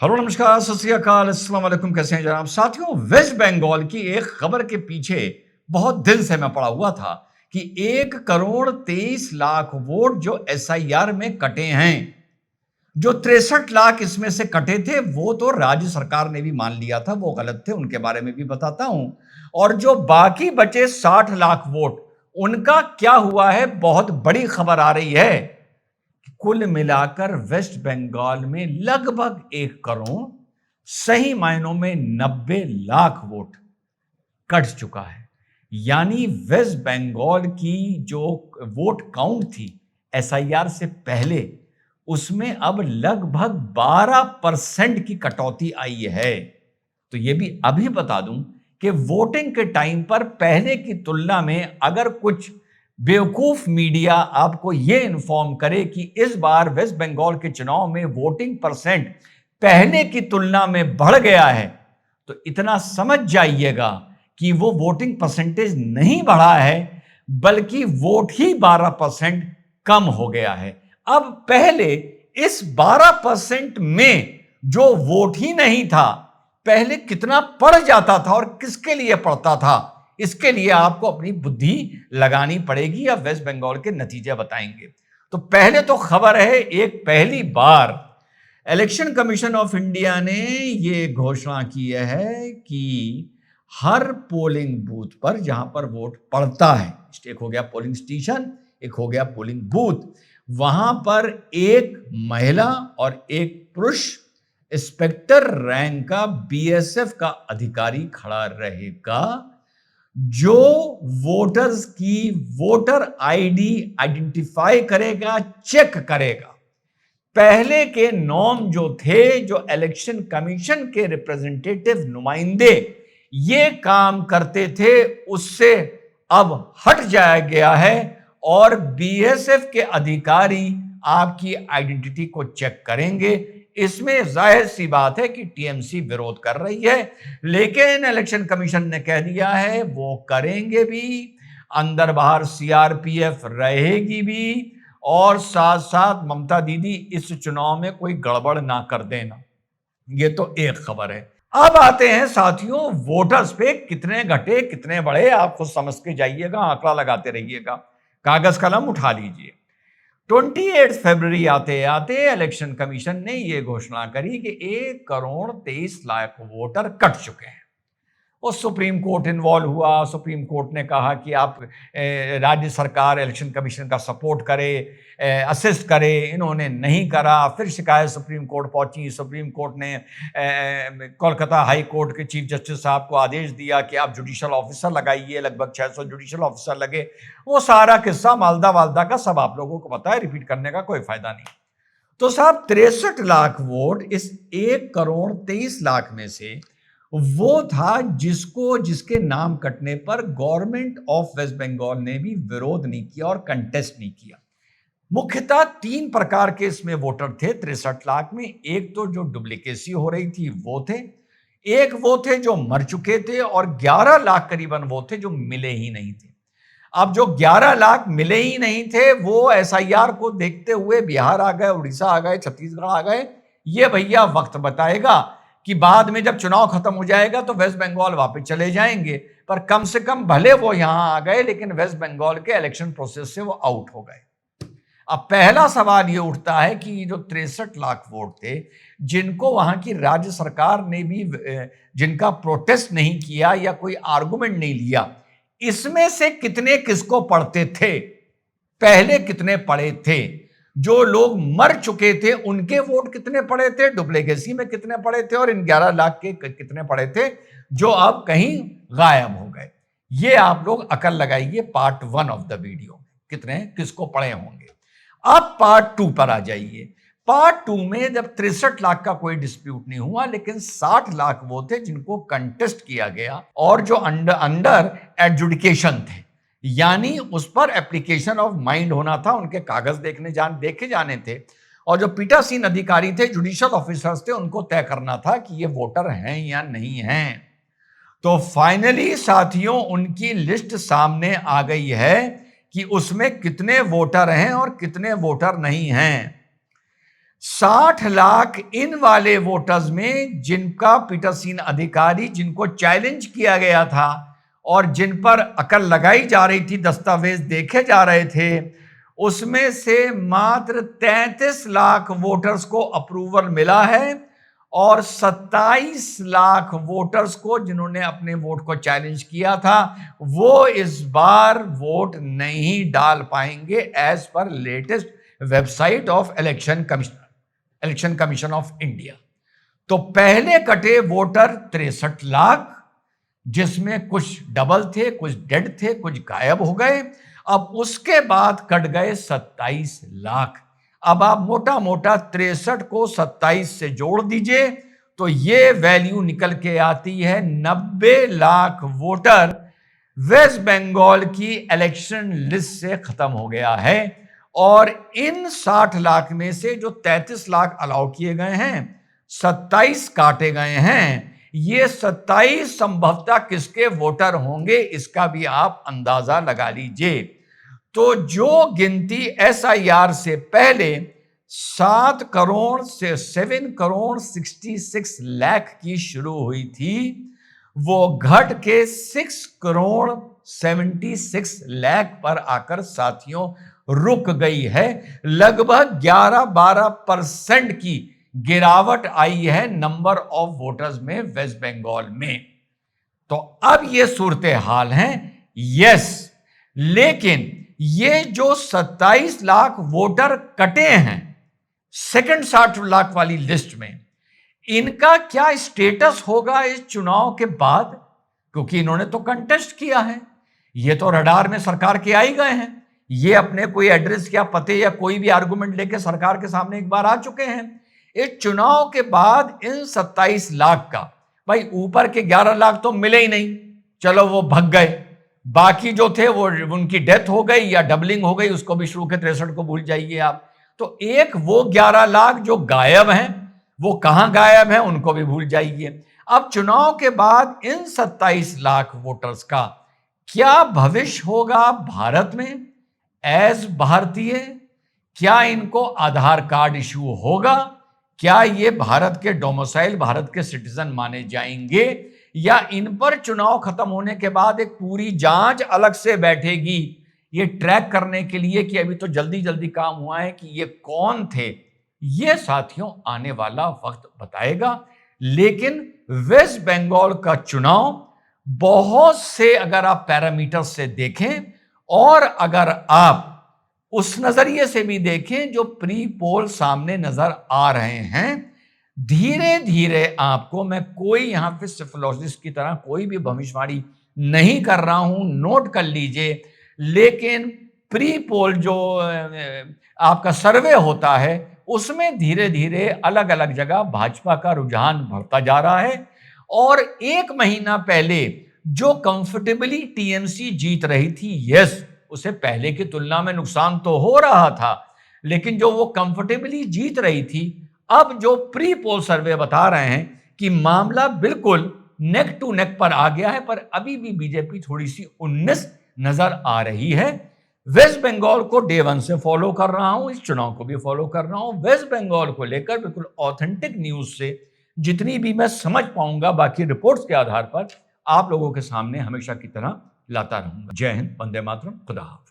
Hello नमस्कार सत श्री अकाल अस्सलाम वालेकुम। कैसे हैं जनाब? साथियों, वेस्ट बंगाल की एक खबर के पीछे बहुत दिन से मैं पड़ा हुआ था कि 1 करोड़ 23 लाख वोट जो एसआईआर में कटे हैं, जो 63 लाख इसमें से कटे थे वो तो राज्य सरकार ने भी मान लिया था वो गलत थे, उनके बारे में भी बताता हूं। और जो बाकी बचे 60 लाख वोट, उनका क्या हुआ है, बहुत बड़ी खबर आ रही है। कुल मिलाकर वेस्ट बंगाल में लगभग 1 करोड़, सही मायनों में 90 लाख वोट कट चुका है। यानी वेस्ट बंगाल की जो वोट काउंट थी एसआईआर से पहले, उसमें अब लगभग 12% की कटौती आई है। तो यह भी अभी बता दूं कि वोटिंग के टाइम पर पहले की तुलना में अगर कुछ बेवकूफ मीडिया आपको यह इन्फॉर्म करे कि इस बार वेस्ट बंगाल के चुनाव में वोटिंग परसेंट पहले की तुलना में बढ़ गया है, तो इतना समझ जाइएगा कि वो वोटिंग परसेंटेज नहीं बढ़ा है, बल्कि वोट ही 12% कम हो गया है। अब पहले इस 12% में जो वोट ही नहीं था, पहले कितना पड़ जाता था और किसके लिए पड़ता था, इसके लिए आपको अपनी बुद्धि लगानी पड़ेगी या वेस्ट बंगाल के नतीजे बताएंगे। तो पहले तो खबर है, एक पहली बार इलेक्शन कमीशन ऑफ इंडिया ने यह घोषणा की है कि हर पोलिंग बूथ पर जहां पर वोट पड़ता है, एक हो गया पोलिंग स्टेशन, एक हो गया पोलिंग बूथ, वहां पर एक महिला और एक पुरुष इंस्पेक्टर रैंक का बीएसएफ का अधिकारी खड़ा रहेगा, जो वोटर्स की वोटर आईडी आइडेंटिफाई करेगा, चेक करेगा। पहले के नॉर्म जो थे, जो इलेक्शन कमीशन के रिप्रेजेंटेटिव नुमाइंदे ये काम करते थे, उससे अब हट जाया गया है और बीएसएफ के अधिकारी आपकी आइडेंटिटी को चेक करेंगे। इसमें जाहिर सी बात है कि टीएमसी विरोध कर रही है, लेकिन इलेक्शन कमीशन ने कह दिया है वो करेंगे भी, अंदर बाहर सीआरपीएफ रहेगी भी, और साथ साथ ममता दीदी इस चुनाव में कोई गड़बड़ ना कर देना। ये तो एक खबर है। अब आते हैं साथियों वोटर्स पे, कितने घटे कितने बढ़े आप खुद समझ के जाइएगा, आंकड़ा लगाते रहिएगा, कागज कलम उठा लीजिए। 28 फरवरी आते आते इलेक्शन कमीशन ने यह घोषणा करी कि 1 करोड़ 23 लाख वोटर कट चुके हैं। और सुप्रीम कोर्ट इन्वॉल्व हुआ। सुप्रीम कोर्ट ने कहा कि आप राज्य सरकार इलेक्शन कमीशन का सपोर्ट करे, असिस्ट करे। इन्होंने नहीं करा। फिर शिकायत सुप्रीम कोर्ट पहुंची। सुप्रीम कोर्ट ने कोलकाता हाई कोर्ट के चीफ जस्टिस साहब को आदेश दिया कि आप जुडिशल ऑफिसर लगाइए। लगभग 600 जुडिशल ऑफिसर लगे। वो सारा किस्सा मालदा वालदा का सब आप लोगों को पता है, रिपीट करने का कोई फायदा नहीं। तो साहब 63 लाख वोट इस 1 करोड़ 23 लाख में से वो था जिसको, जिसके नाम कटने पर गवर्नमेंट ऑफ वेस्ट बंगाल ने भी विरोध नहीं किया और कंटेस्ट नहीं किया। मुख्यतः 3 प्रकार के इसमें वोटर थे 63 लाख में। एक तो जो डुप्लीकेसी हो रही थी वो थे, एक वो थे जो मर चुके थे, और 11 लाख करीबन वो थे जो मिले ही नहीं थे। अब जो 11 लाख मिले ही नहीं थे वो एसआईआर को देखते हुए बिहार आ गए, उड़ीसा आ गए, छत्तीसगढ़ आ गए। ये भैया वक्त बताएगा कि बाद में जब चुनाव खत्म हो जाएगा तो वेस्ट बंगाल वापस चले जाएंगे, पर कम से कम भले वो यहां आ गए, लेकिन वेस्ट बंगाल के इलेक्शन प्रोसेस से वो आउट हो गए। अब पहला सवाल ये उठता है कि ये जो 63 लाख वोट थे, जिनको वहां की राज्य सरकार ने भी, जिनका प्रोटेस्ट नहीं किया या कोई आर्गुमेंट नहीं लिया, इसमें से कितने किसको पढ़ते थे, पहले कितने पढ़े थे? जो लोग मर चुके थे उनके वोट कितने पड़े थे, डुप्लीकेसी में कितने पड़े थे, और इन 11 लाख के कितने पड़े थे जो अब कहीं गायब हो गए? ये आप लोग अकल लगाइए पार्ट 1 ऑफ द वीडियो में, कितने किसको पड़े होंगे। अब पार्ट 2 पर आ जाइए। पार्ट 2 में जब 63 लाख का कोई डिस्प्यूट नहीं हुआ, लेकिन 60 लाख वो थे जिनको कंटेस्ट किया गया और जो अंडर एडजुडिकेशन थे, यानी उस पर एप्लीकेशन ऑफ माइंड होना था, उनके कागज देखे जाने थे, और जो पीठासीन अधिकारी थे, जुडिशियल ऑफिसर्स थे, उनको तय करना था कि ये वोटर हैं या नहीं हैं। तो फाइनली साथियों उनकी लिस्ट सामने आ गई है कि उसमें कितने वोटर हैं और कितने वोटर नहीं हैं। 60 लाख इन वाले वोटर्स में जिनका पीठासीन अधिकारी, जिनको चैलेंज किया गया था और जिन पर अकल लगाई जा रही थी, दस्तावेज देखे जा रहे थे, उसमें से मात्र 33 लाख वोटर्स को अप्रूवल मिला है और 27 लाख वोटर्स को, जिन्होंने अपने वोट को चैलेंज किया था, वो इस बार वोट नहीं डाल पाएंगे as per latest website of election commission of India. तो पहले कटे वोटर 63 लाख, जिसमें कुछ डबल थे, कुछ डेड थे, कुछ गायब हो गए। अब उसके बाद कट गए 27 लाख। अब आप मोटा मोटा 63 को 27 से जोड़ दीजिए तो ये वैल्यू निकल के आती है 90 लाख वोटर वेस्ट बंगाल की इलेक्शन लिस्ट से खत्म हो गया है। और इन 60 लाख में से जो 33 लाख अलाउ किए गए हैं, 27 काटे गए हैं, ये 27 संभवतः किसके वोटर होंगे इसका भी आप अंदाजा लगा लीजिए। तो जो गिनती SIR से पहले 7 करोड़ से 7 करोड़ 66 लाख की शुरू हुई थी, वो घट के 6 करोड़ 76 लाख पर आकर साथियों रुक गई है। लगभग 11-12% की गिरावट आई है नंबर ऑफ वोटर्स में वेस्ट बंगाल में। तो अब ये सूरत हाल है। यस, लेकिन ये जो 27 लाख वोटर कटे हैं सेकंड 60 लाख वाली लिस्ट में, इनका क्या स्टेटस होगा इस चुनाव के बाद? क्योंकि इन्होंने तो कंटेस्ट किया है, ये तो रडार में सरकार के आ ही गए हैं, ये अपने कोई एड्रेस या पते या कोई भी आर्गुमेंट लेके सरकार के सामने एक बार आ चुके हैं। इस चुनाव के बाद इन 27 लाख का, भाई ऊपर के 11 लाख तो मिले ही नहीं, चलो वो भग गए, बाकी जो थे वो उनकी डेथ हो गई या डबलिंग हो गई, उसको भी शुरू के 63 को भूल जाइए आप। तो एक वो 11 लाख जो गायब हैं, वो कहां गायब हैं उनको भी भूल जाइए। अब चुनाव के बाद इन 27 लाख वोटर्स का क्या भविष्य होगा भारत में एज भारतीय? क्या इनको आधार कार्ड इश्यू होगा? क्या ये भारत के डोमिसाइल, भारत के सिटीजन माने जाएंगे? या इन पर चुनाव खत्म होने के बाद एक पूरी जांच अलग से बैठेगी ये ट्रैक करने के लिए कि अभी तो जल्दी जल्दी काम हुआ है कि ये कौन थे? ये साथियों आने वाला वक्त बताएगा। लेकिन वेस्ट बंगाल का चुनाव बहुत से, अगर आप पैरामीटर से देखें और अगर आप उस नजरिए से भी देखें जो प्री पोल सामने नजर आ रहे हैं, धीरे धीरे आपको, मैं कोई यहां पे सिफोलॉजिस्ट की तरह कोई भी भविष्यवाणी नहीं कर रहा हूं, नोट कर लीजिए, लेकिन प्री पोल जो आपका सर्वे होता है उसमें धीरे धीरे अलग अलग जगह भाजपा का रुझान बढ़ता जा रहा है। और एक महीना पहले जो कंफर्टेबली टीएमसी जीत रही थी, यस, उसे पहले की तुलना में नुकसान तो हो रहा था, लेकिन जो वो कंफर्टेबली जीत रही थी, अब जो प्री पोल सर्वे बता रहे हैं कि मामला बिल्कुल नेक टू नेक पर आ गया है, पर अभी भी बीजेपी थोड़ी सी 19 नजर आ रही है। वेस्ट बंगाल को डे 1 से फॉलो कर रहा हूं, इस चुनाव को भी फॉलो कर रहा हूं। वेस्ट बंगाल को लेकर बिल्कुल ऑथेंटिक न्यूज से जितनी भी मैं समझ पाऊंगा, बाकी रिपोर्ट्स के आधार पर आप लोगों के सामने हमेशा की तरह लाता रहूंगा। जय हिंद, वंदे मातरम, खुदा हाफिज।